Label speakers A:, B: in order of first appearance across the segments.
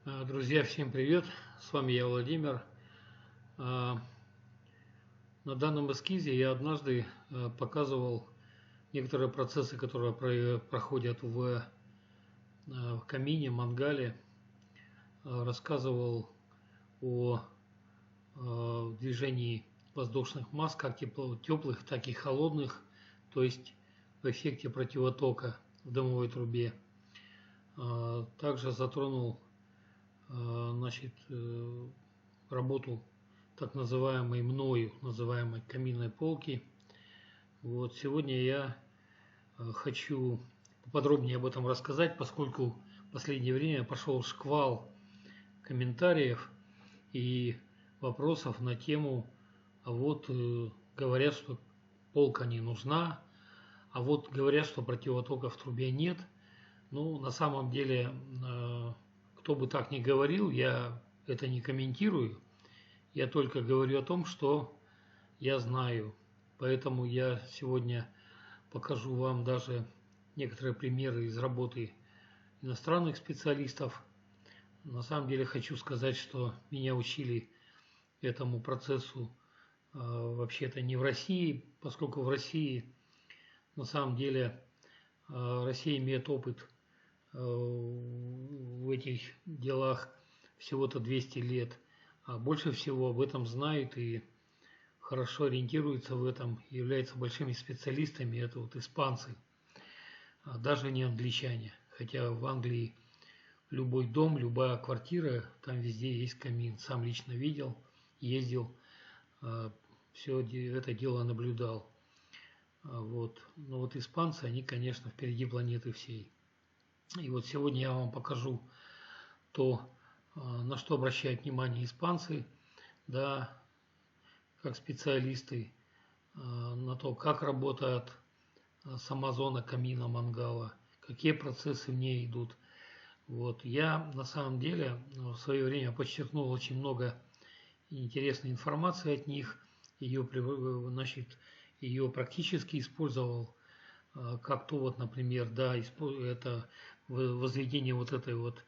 A: Друзья, всем привет! С вами я, Владимир. На данном эскизе я однажды показывал некоторые процессы, которые проходят в камине, мангале. Рассказывал о движении воздушных масс, как теплых, так и холодных, то есть в эффекте противотока в дымовой трубе. Также затронул работу так называемой каминной полки. Вот сегодня я хочу поподробнее об этом рассказать, поскольку в последнее время пошел шквал комментариев и вопросов на тему: а вот говорят, что полка не нужна, а вот говорят, что противотока в трубе нет. Ну, на самом деле, кто бы так ни говорил, я это не комментирую. Я только говорю о том, что я знаю. Поэтому я сегодня покажу вам даже некоторые примеры из работы иностранных специалистов. На самом деле хочу сказать, что меня учили этому процессу вообще-то не в России, поскольку в России на самом деле Россия имеет опыт в этих делах всего-то 200 лет, а больше всего об этом знают и хорошо ориентируются в этом, являются большими специалистами, это вот испанцы, даже не англичане. Хотя в Англии любой дом, любая квартира, там везде есть камин. Сам лично видел, ездил, все это дело наблюдал. Вот. Но вот испанцы, они, конечно, впереди планеты всей. И вот сегодня я вам покажу то, на что обращают внимание испанцы, да, как специалисты, на то, как работает сама зона камина, мангала, какие процессы в ней идут. Вот. Я на самом деле в свое время подчеркнул очень много интересной информации от них, ее практически использовал, как то вот, например, да, это возведение вот этой вот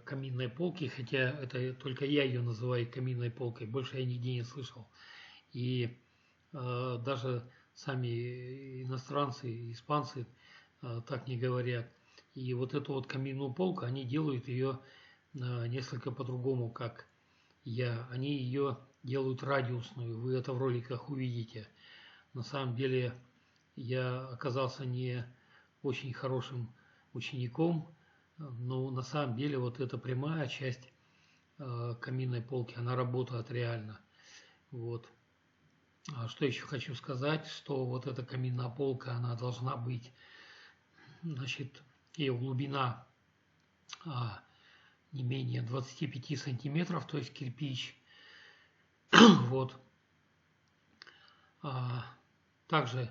A: каминной полки, хотя это только я ее называю каминной полкой, больше я нигде не слышал. И даже сами иностранцы, испанцы так не говорят. И вот эту вот каминную полку, они делают ее несколько по-другому, как я. Они ее делают радиусную, вы это в роликах увидите. На самом деле я оказался не очень хорошим учеником, но на самом деле вот эта прямая часть каминной полки, она работает реально. Вот. Что еще хочу сказать, что вот эта каминная полка, она должна быть, значит, ее глубина не менее 25 сантиметров, то есть кирпич. Вот. Также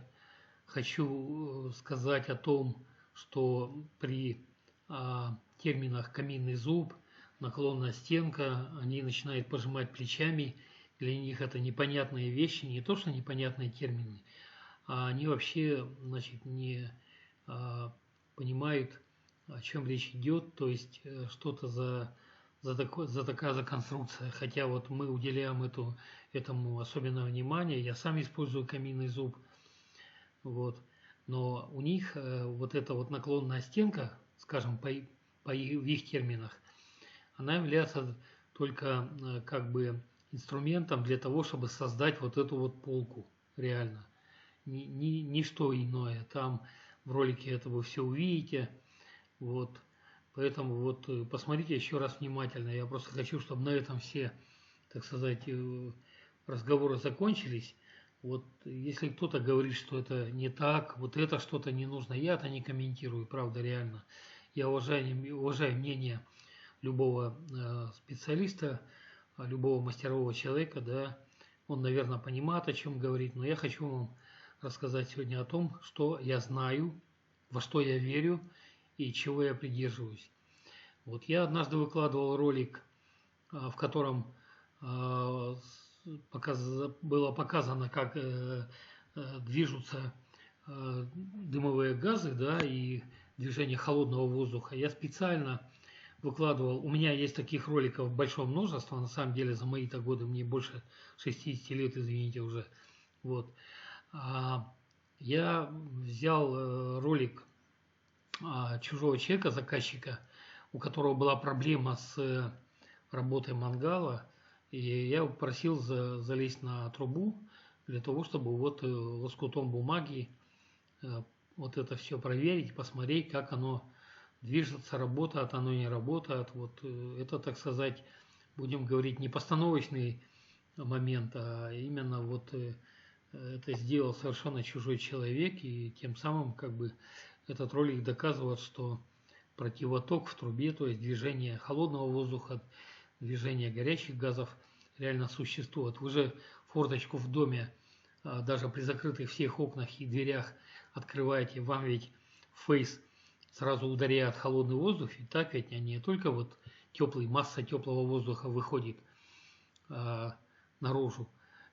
A: хочу сказать о том, что при терминах каминный зуб, наклонная стенка, они начинают пожимать плечами. Для них это непонятные вещи, не то что непонятные термины, а они вообще, значит, не понимают, о чем речь идет, то есть что-то за такая конструкция. Хотя вот мы уделяем этому особенное внимание. Я сам использую каминный зуб. Вот. Но у них вот эта вот наклонная стенка, скажем, в их терминах, она является только как бы инструментом для того, чтобы создать вот эту вот полку реально. Ничто иное. Там в ролике это вы все увидите. Вот. Поэтому вот посмотрите еще раз внимательно. Я просто хочу, чтобы на этом все, так сказать, разговоры закончились. Вот если кто-то говорит, что это не так, вот это что-то не нужно, я это не комментирую, правда, реально. Я уважаю мнение любого специалиста, любого мастерового человека, да, он, наверное, понимает, о чем говорит, но я хочу вам рассказать сегодня о том, что я знаю, во что я верю и чего я придерживаюсь. Вот я однажды выкладывал ролик, в котором было показано, как движутся дымовые газы, да, и движение холодного воздуха. Я специально выкладывал. У меня есть таких роликов большое множество, на самом деле за мои-то годы, мне больше 60 лет, извините уже. Вот. Я взял ролик чужого человека, заказчика, у которого была проблема с работой мангала, и я его просил залезть на трубу для того, чтобы вот лоскутом бумаги вот это все проверить, посмотреть, как оно движется, работает, оно не работает. Вот это, так сказать, будем говорить, не постановочный момент, а именно вот это сделал совершенно чужой человек, и тем самым как бы этот ролик доказывает, что противоток в трубе, то есть движение холодного воздуха, движение горячих газов реально существует. Вы же форточку в доме, даже при закрытых всех окнах и дверях открываете, вам ведь фейс сразу ударяет холодный воздух, и так ведь не только вот масса теплого воздуха выходит наружу.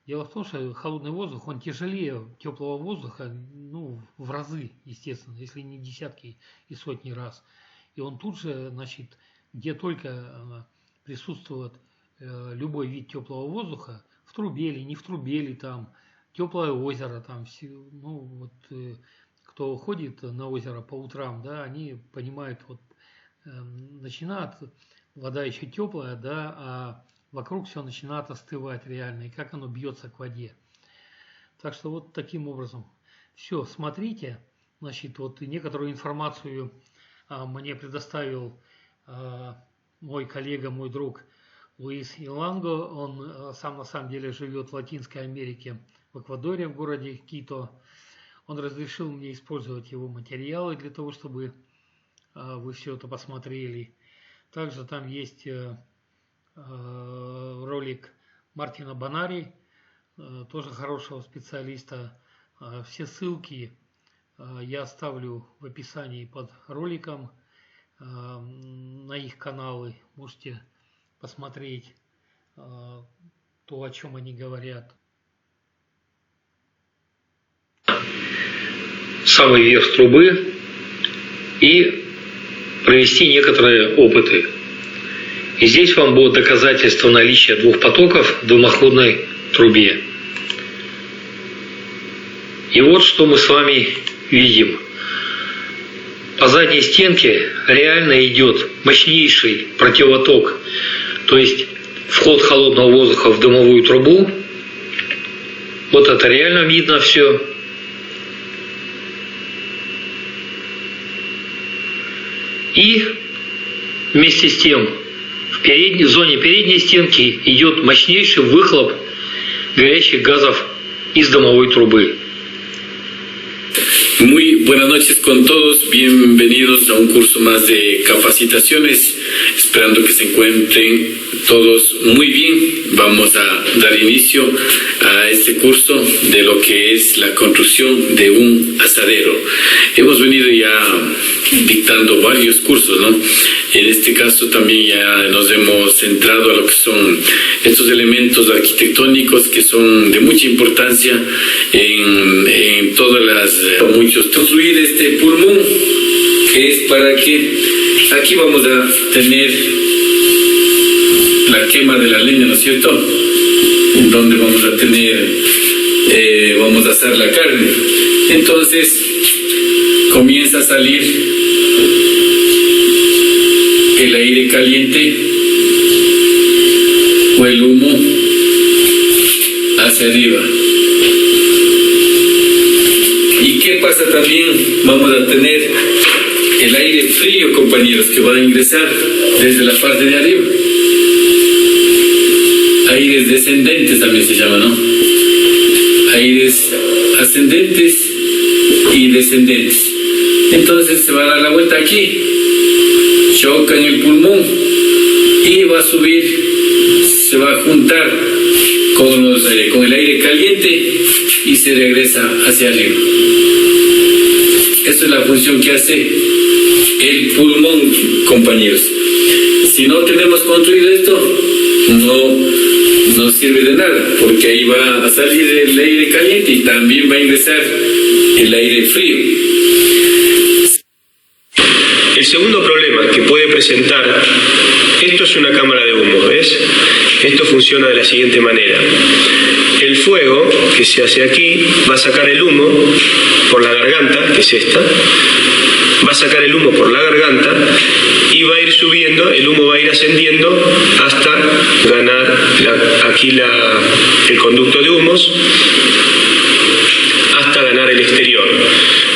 A: Дело в том, что холодный воздух, он тяжелее теплого воздуха, ну, в разы, естественно, если не десятки и сотни раз. И он тут же, значит, где только присутствует любой вид теплого воздуха, в трубе или не в трубе, или там теплое озеро, там, ну, вот, кто ходит на озеро по утрам, да, они понимают, вот, начинает вода еще теплая, да, а вокруг все начинает остывать реально, и как оно бьется к воде. Так что вот таким образом. Все, смотрите, значит, вот некоторую информацию мне предоставил мой коллега, мой друг Луис Иланго. Он сам на самом деле живет в Латинской Америке, в Эквадоре, в городе Кито. Он разрешил мне использовать его материалы для того, чтобы вы все это посмотрели. Также там есть ролик Мартина Бонари, тоже хорошего специалиста. Все ссылки я оставлю в описании под роликом на их каналы. Можете посмотреть то, о чем они говорят. Самый верх трубы и провести некоторые опыты. И здесь вам будет доказательство наличия двух потоков в дымоходной трубе. И вот что мы с вами видим. По задней стенке реально идет мощнейший противоток, то есть вход холодного воздуха в дымовую трубу. Вот это реально видно все. И вместе с тем в зоне передней стенки идет мощнейший выхлоп горячих газов из дымовой трубы.
B: Muy buenas noches con todos, bienvenidos a un curso más de capacitaciones, esperando que se encuentren todos muy bien. Vamos a dar inicio a este curso de lo que es la construcción de un asadero. Hemos venido ya dictando varios cursos, ¿no? En este caso también ya nos hemos centrado a lo que son estos elementos arquitectónicos que son de mucha importancia en todas las muchos. Construir este pulmón, que es para que aquí vamos a tener la quema de la leña, ¿no es cierto? Donde vamos a tener, vamos a asar la carne. Entonces comienza a salir el aire caliente o el humo hacia arriba. ¿Y qué pasa también? Vamos a tener el aire frío, compañeros, que va a ingresar desde la parte de arriba. Aires descendentes también se llama, ¿no? Aires ascendentes y descendentes. Entonces se va a dar la vuelta aquí, choca en el pulmón y va a subir, se va a juntar con el aire caliente y se regresa hacia arriba. Esa es la función que hace el pulmón, compañeros. Si no tenemos construido esto, no sirve de nada, porque ahí va a salir el aire caliente y también va a ingresar el aire frío.
C: El segundo problema que puede presentar, esto es una cámara de humo, ¿ves? Esto funciona de la siguiente manera. El fuego que se hace aquí va a sacar el humo por la garganta, que es esta, va a sacar el humo por la garganta y va a ir subiendo, el humo va a ir ascendiendo hasta ganar el conducto de humos, hasta ganar el exterior.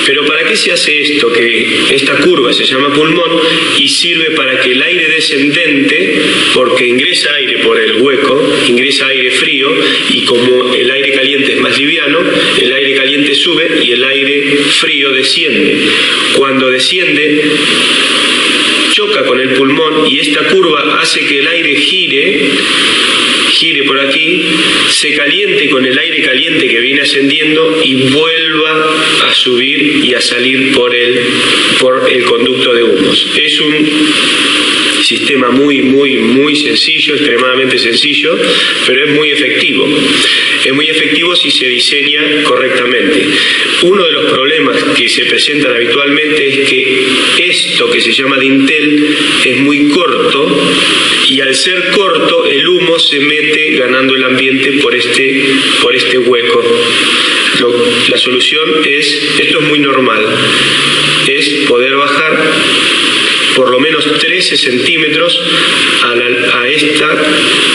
C: Pero ¿para qué se hace esto? Que esta curva se llama pulmón y sirve para que el aire descendente, porque ingresa aire por el hueco, ingresa aire frío, y como el aire caliente es más liviano, el aire caliente sube y el aire frío desciende. Cuando desciende, choca con el pulmón y esta curva hace que el aire gire por aquí, se caliente con el aire caliente que viene ascendiendo y vuelva a subir y a salir por el conducto de humos. Es un sistema muy sencillo, extremadamente sencillo, pero es muy efectivo. Es muy efectivo si se diseña correctamente. Uno de los problemas que se presentan habitualmente es que esto que se llama dintel es muy corto y al ser corto el humo se mete ganando el ambiente por este hueco. La solución es, esto es muy normal, es poder bajar por lo menos 13 centímetros a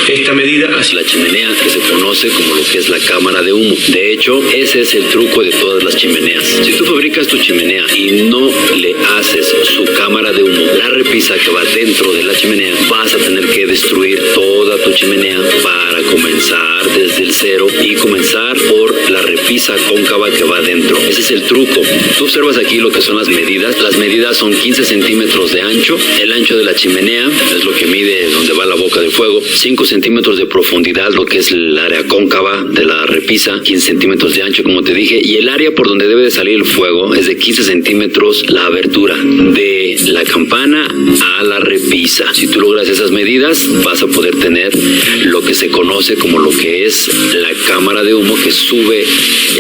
C: esta medida hacia
D: la chimenea, que se conoce como lo que es la cámara de humo. De hecho, ese es el truco de todas las chimeneas. Si tú fabricas tu chimenea y no le haces su cámara de humo, la repisa que va dentro de la chimenea, vas a tener que destruir toda tu chimenea para comenzar desde el cero y comenzar por la repisa cóncava que va dentro. Ese es el truco. Tú observas aquí lo que son las medidas. Las medidas son 15 centímetros de ancho. El ancho de la chimenea es lo que mide donde va la boca del fuego. 5 centímetros de profundidad, lo que es el área cóncava de la repisa. 15 centímetros de ancho, como te dije. Y el área por donde debe de salir el fuego es de 15 centímetros la abertura de la campana a la repisa. Si tú logras esas medidas, vas a poder tener lo que se conoce como lo que es la cámara de humo, que sube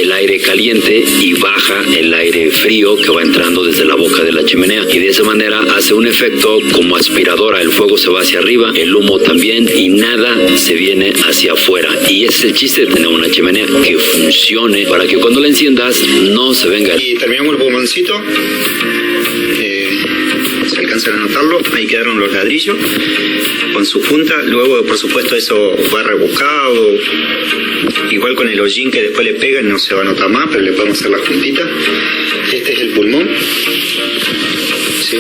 D: el aire caliente y baja el aire frío que va entrando desde la boca de la chimenea. Y de esa manera hace un efecto como aspiradora. El fuego se va hacia arriba, el humo también, y nada se viene hacia afuera. Y ese es el chiste de tener una chimenea que funcione para que cuando la enciendas no se venga.
E: Y terminamos el pulmoncito. Se alcanzan a notarlo, ahí quedaron los ladrillos con su punta. Luego, por supuesto, eso va rebuscado, igual con el hollín que después le pegan, no se va a notar más, pero le podemos hacer la puntita. Este es el pulmón, ¿sí?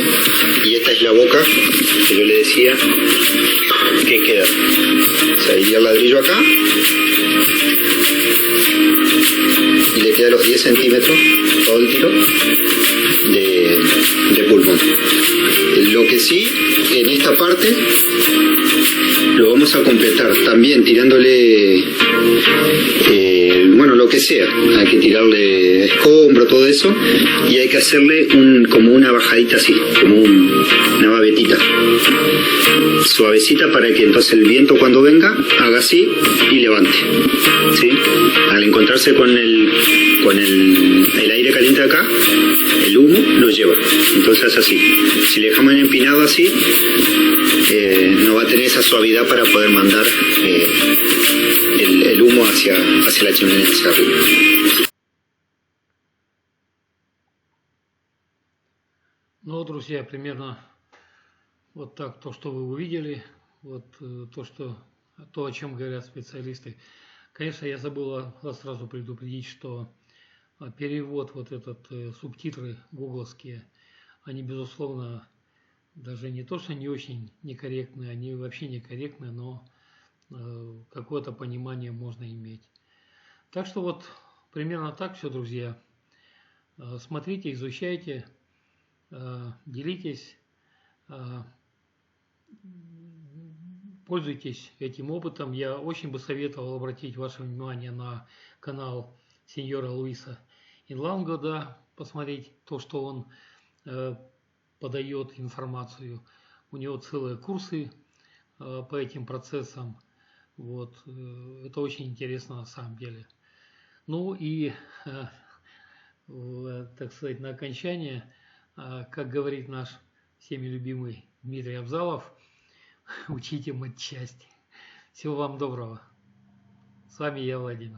E: Y esta es la boca que yo le decía que queda. O sea, iría el ladrillo acá y le queda los 10 centímetros todo el tiro de pulmón. Lo que sí, en esta parte lo vamos a completar también tirándole lo que sea. Hay que tirarle escombro, todo eso, y hay que hacerle como una bajadita así, como una babetita suavecita, para que entonces el viento cuando venga haga así y levante, ¿sí? Al encontrarse con el aire caliente de acá, el humo lo lleva. Entonces así, si le dejamos empinado así, no va a tener esa suavidad para poder mandar el humo hacia la chimenea, hacia arriba.
A: Ну вот, друзья, примерно вот так то, что вы увидели, вот то, о чем говорят специалисты. Конечно, я забыл вас сразу предупредить, что перевод, вот этот, субтитры гугловские, они, безусловно, даже не то, что не очень некорректные, они вообще некорректные, но какое-то понимание можно иметь. Так что вот примерно так все, друзья. Смотрите, изучайте, делитесь, пользуйтесь этим опытом. Я очень бы советовал обратить ваше внимание на канал сеньора Луиса Инланго, да, посмотреть то, что он подает информацию. У него целые курсы по этим процессам. Вот. Это очень интересно на самом деле. Ну и, так сказать, на окончание, как говорит наш всеми любимый Дмитрий Абзалов. Учите матчасти. Всего вам доброго. С вами я, Владимир.